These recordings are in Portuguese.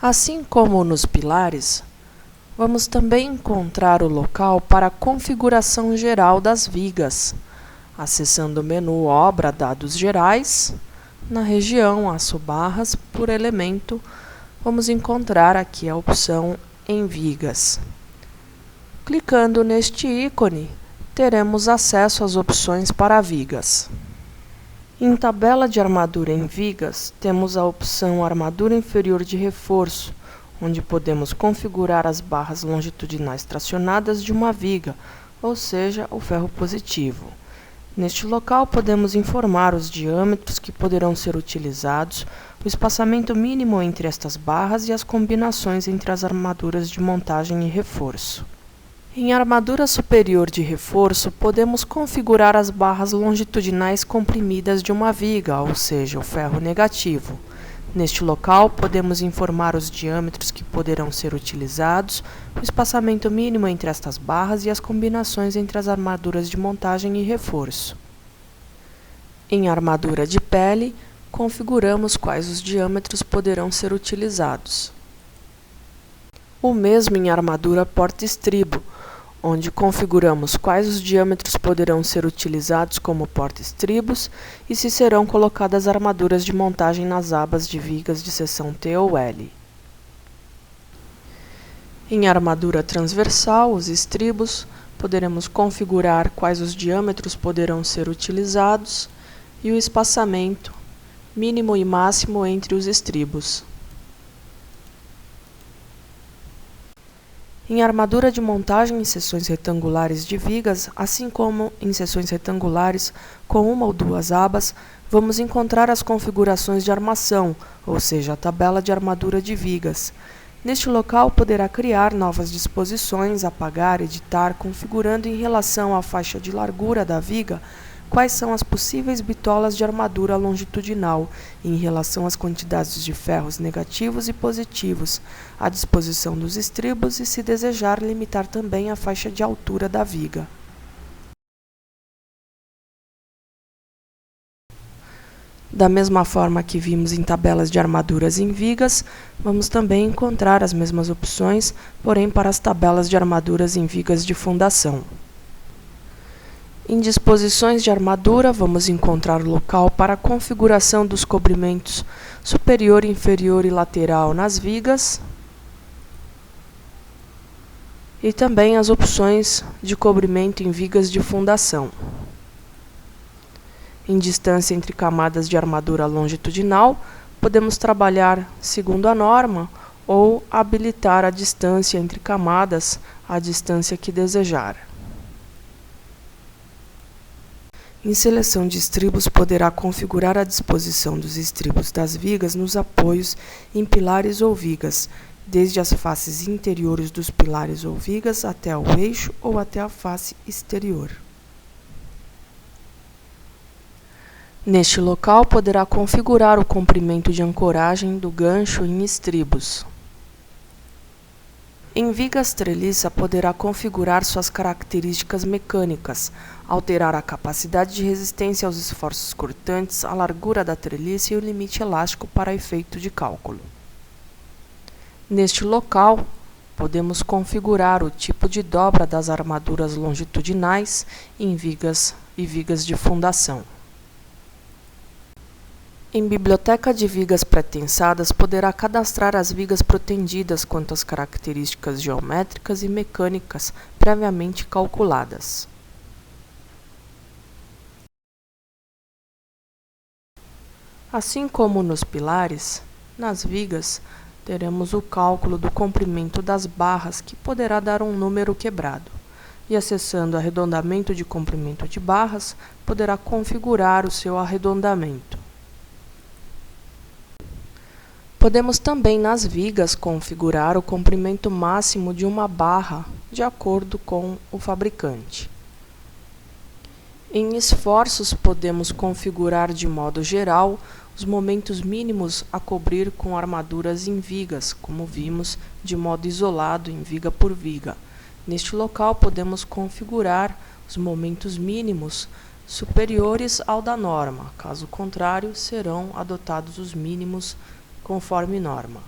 Assim como nos pilares, vamos também encontrar o local para a configuração geral das vigas, acessando o menu Obra Dados Gerais. Na região Aço Barras, por elemento, vamos encontrar aqui a opção em vigas. Clicando neste ícone, teremos acesso às opções para vigas. Em tabela de armadura em vigas, temos a opção Armadura Inferior de Reforço, onde podemos configurar as barras longitudinais tracionadas de uma viga, ou seja, o ferro positivo. Neste local, podemos informar os diâmetros que poderão ser utilizados, o espaçamento mínimo entre estas barras e as combinações entre as armaduras de montagem e reforço. Em armadura superior de reforço, podemos configurar as barras longitudinais comprimidas de uma viga, ou seja, o ferro negativo. Neste local, podemos informar os diâmetros que poderão ser utilizados, o espaçamento mínimo entre estas barras e as combinações entre as armaduras de montagem e reforço. Em armadura de pele, configuramos quais os diâmetros poderão ser utilizados. O mesmo em armadura porta-estribo, onde configuramos quais os diâmetros poderão ser utilizados como porta-estribos e se serão colocadas armaduras de montagem nas abas de vigas de seção T ou L. Em armadura transversal, os estribos, poderemos configurar quais os diâmetros poderão ser utilizados e o espaçamento mínimo e máximo entre os estribos. Em armadura de montagem em seções retangulares de vigas, assim como em seções retangulares com uma ou duas abas, vamos encontrar as configurações de armação, ou seja, a tabela de armadura de vigas. Neste local, poderá criar novas disposições, apagar, editar, configurando em relação à faixa de largura da viga quais são as possíveis bitolas de armadura longitudinal em relação às quantidades de ferros negativos e positivos, a disposição dos estribos e, se desejar, limitar também a faixa de altura da viga. Da mesma forma que vimos em tabelas de armaduras em vigas, vamos também encontrar as mesmas opções, porém para as tabelas de armaduras em vigas de fundação. Em disposições de armadura, vamos encontrar o local para a configuração dos cobrimentos superior, inferior e lateral nas vigas e também as opções de cobrimento em vigas de fundação. Em distância entre camadas de armadura longitudinal, podemos trabalhar segundo a norma ou habilitar a distância entre camadas à distância que desejar. Em seleção de estribos, poderá configurar a disposição dos estribos das vigas nos apoios em pilares ou vigas, desde as faces interiores dos pilares ou vigas até o eixo ou até a face exterior. Neste local, poderá configurar o comprimento de ancoragem do gancho em estribos. Em vigas treliça, poderá configurar suas características mecânicas, alterar a capacidade de resistência aos esforços cortantes, a largura da treliça e o limite elástico para efeito de cálculo. Neste local, podemos configurar o tipo de dobra das armaduras longitudinais em vigas e vigas de fundação. Em biblioteca de vigas pré-tensadas, poderá cadastrar as vigas protendidas quanto às características geométricas e mecânicas previamente calculadas. Assim como nos pilares, nas vigas, teremos o cálculo do comprimento das barras, que poderá dar um número quebrado. E acessando arredondamento de comprimento de barras, poderá configurar o seu arredondamento. Podemos também, nas vigas, configurar o comprimento máximo de uma barra, de acordo com o fabricante. Em esforços, podemos configurar de modo geral os momentos mínimos a cobrir com armaduras em vigas, como vimos, de modo isolado em viga por viga. Neste local, podemos configurar os momentos mínimos superiores ao da norma, caso contrário, serão adotados os mínimos conforme norma.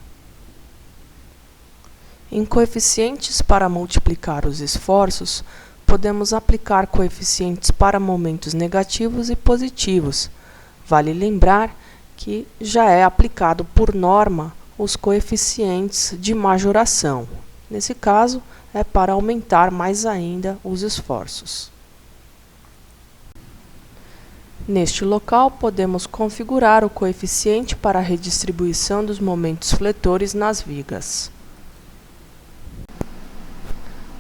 Em coeficientes para multiplicar os esforços, podemos aplicar coeficientes para momentos negativos e positivos. Vale lembrar que já é aplicado por norma os coeficientes de majoração. Nesse caso, é para aumentar mais ainda os esforços. Neste local, podemos configurar o coeficiente para a redistribuição dos momentos fletores nas vigas.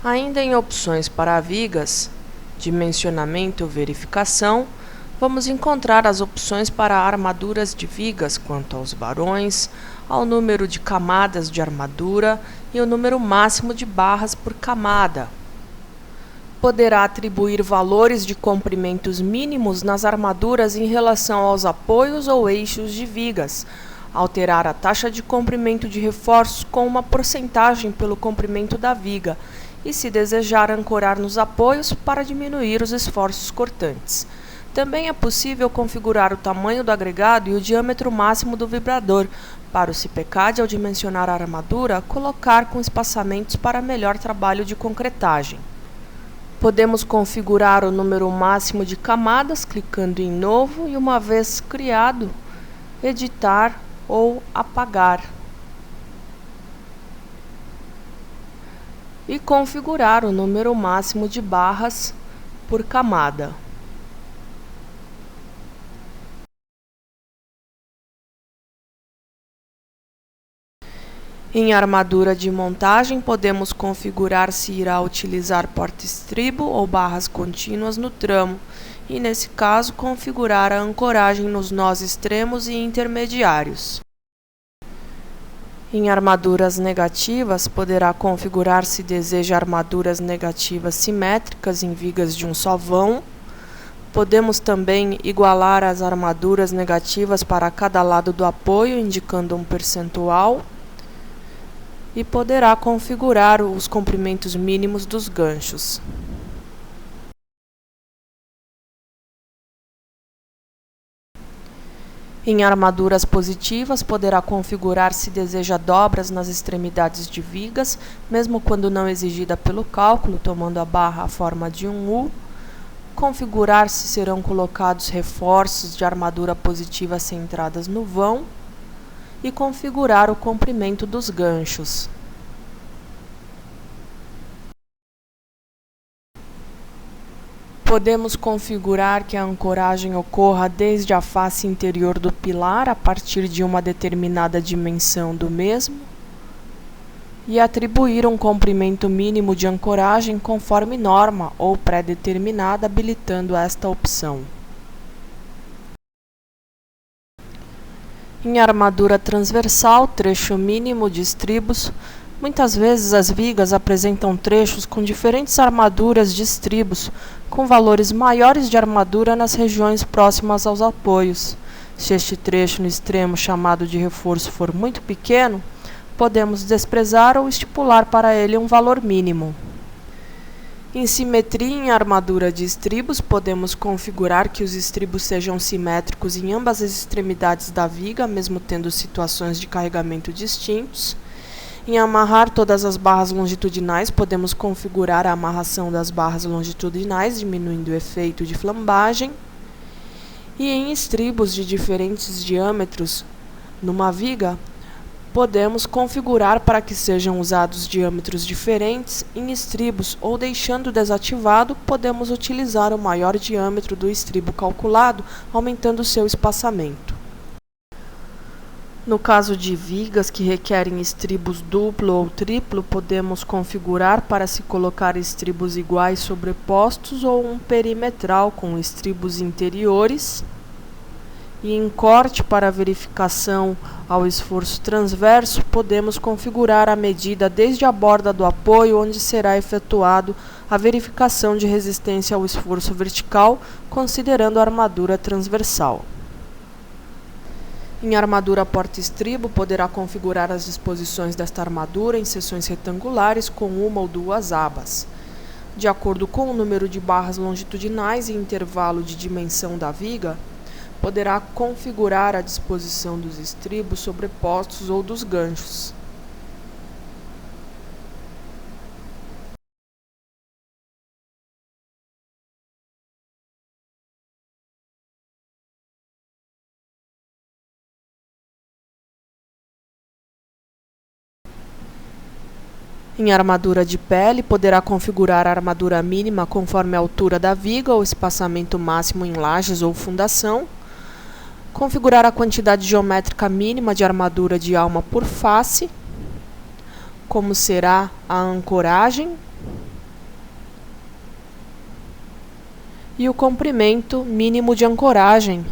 Ainda em opções para vigas, dimensionamento ou verificação, vamos encontrar as opções para armaduras de vigas quanto aos varões, ao número de camadas de armadura e o número máximo de barras por camada. Poderá atribuir valores de comprimentos mínimos nas armaduras em relação aos apoios ou eixos de vigas, alterar a taxa de comprimento de reforços com uma porcentagem pelo comprimento da viga e, se desejar, ancorar nos apoios para diminuir os esforços cortantes. Também é possível configurar o tamanho do agregado e o diâmetro máximo do vibrador. Para o CIPECAD, ao dimensionar a armadura, colocar com espaçamentos para melhor trabalho de concretagem. Podemos configurar o número máximo de camadas clicando em Novo e, uma vez criado, editar ou apagar. E configurar o número máximo de barras por camada. Em armadura de montagem, podemos configurar se irá utilizar porta-estribo ou barras contínuas no tramo, e, nesse caso, configurar a ancoragem nos nós extremos e intermediários. Em armaduras negativas, poderá configurar se deseja armaduras negativas simétricas em vigas de um só vão. Podemos também igualar as armaduras negativas para cada lado do apoio, indicando um percentual. E poderá configurar os comprimentos mínimos dos ganchos. Em armaduras positivas, poderá configurar se deseja dobras nas extremidades de vigas, mesmo quando não exigida pelo cálculo, tomando a barra a forma de um U. Configurar se serão colocados reforços de armadura positiva centradas no vão. E configurar o comprimento dos ganchos. Podemos configurar que a ancoragem ocorra desde a face interior do pilar a partir de uma determinada dimensão do mesmo e atribuir um comprimento mínimo de ancoragem conforme norma ou pré-determinada, habilitando esta opção. Em armadura transversal, trecho mínimo de estribos, muitas vezes as vigas apresentam trechos com diferentes armaduras de estribos, com valores maiores de armadura nas regiões próximas aos apoios. Se este trecho no extremo chamado de reforço for muito pequeno, podemos desprezar ou estipular para ele um valor mínimo. Em simetria em armadura de estribos, podemos configurar que os estribos sejam simétricos em ambas as extremidades da viga, mesmo tendo situações de carregamento distintos. Em amarrar todas as barras longitudinais, podemos configurar a amarração das barras longitudinais, diminuindo o efeito de flambagem. E em estribos de diferentes diâmetros numa viga, podemos configurar para que sejam usados diâmetros diferentes em estribos, ou, deixando desativado, podemos utilizar o maior diâmetro do estribo calculado, aumentando seu espaçamento. No caso de vigas que requerem estribos duplo ou triplo, podemos configurar para se colocar estribos iguais sobrepostos ou um perimetral com estribos interiores. E em corte para verificação ao esforço transverso, podemos configurar a medida desde a borda do apoio, onde será efetuado a verificação de resistência ao esforço vertical, considerando a armadura transversal. Em armadura porta-estribo, poderá configurar as disposições desta armadura em seções retangulares com uma ou duas abas. De acordo com o número de barras longitudinais e intervalo de dimensão da viga, poderá configurar a disposição dos estribos sobrepostos ou dos ganchos. Em armadura de pele, poderá configurar a armadura mínima conforme a altura da viga ou espaçamento máximo em lajes ou fundação. Configurar a quantidade geométrica mínima de armadura de alma por face, como será a ancoragem, e o comprimento mínimo de ancoragem,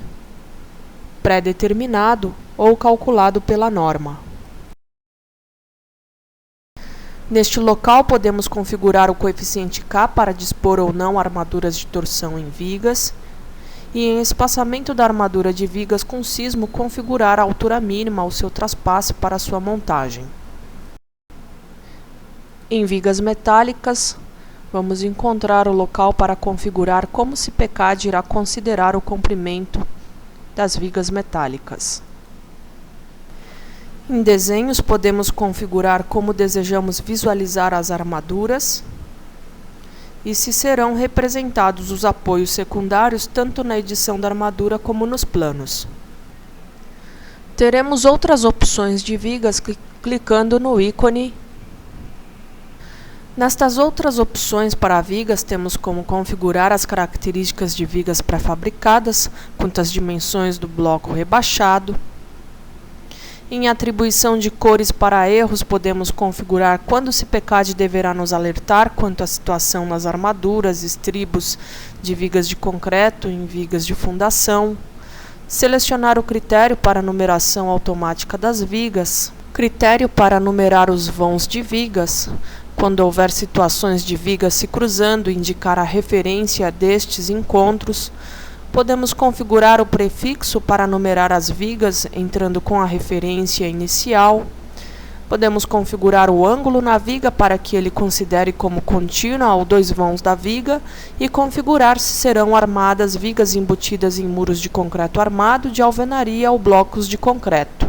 pré-determinado ou calculado pela norma. Neste local, podemos configurar o coeficiente K para dispor ou não armaduras de torção em vigas, e em espaçamento da armadura de vigas com sismo, configurar a altura mínima ao seu traspasse para sua montagem. Em vigas metálicas, vamos encontrar o local para configurar como CIPECAD irá considerar o comprimento das vigas metálicas. Em desenhos, podemos configurar como desejamos visualizar as armaduras e se serão representados os apoios secundários tanto na edição da armadura como nos planos. Teremos outras opções de vigas clicando no ícone. Nestas outras opções para vigas, temos como configurar as características de vigas pré-fabricadas, quanto às dimensões do bloco rebaixado. Em atribuição de cores para erros, podemos configurar quando o CIPECAD deverá nos alertar quanto à situação nas armaduras, estribos de vigas de concreto em vigas de fundação. Selecionar o critério para numeração automática das vigas. Critério para numerar os vãos de vigas. Quando houver situações de vigas se cruzando, indicar a referência destes encontros. Podemos configurar o prefixo para numerar as vigas, entrando com a referência inicial. Podemos configurar o ângulo na viga para que ele considere como contínua ou dois vãos da viga e configurar se serão armadas vigas embutidas em muros de concreto armado, de alvenaria ou blocos de concreto.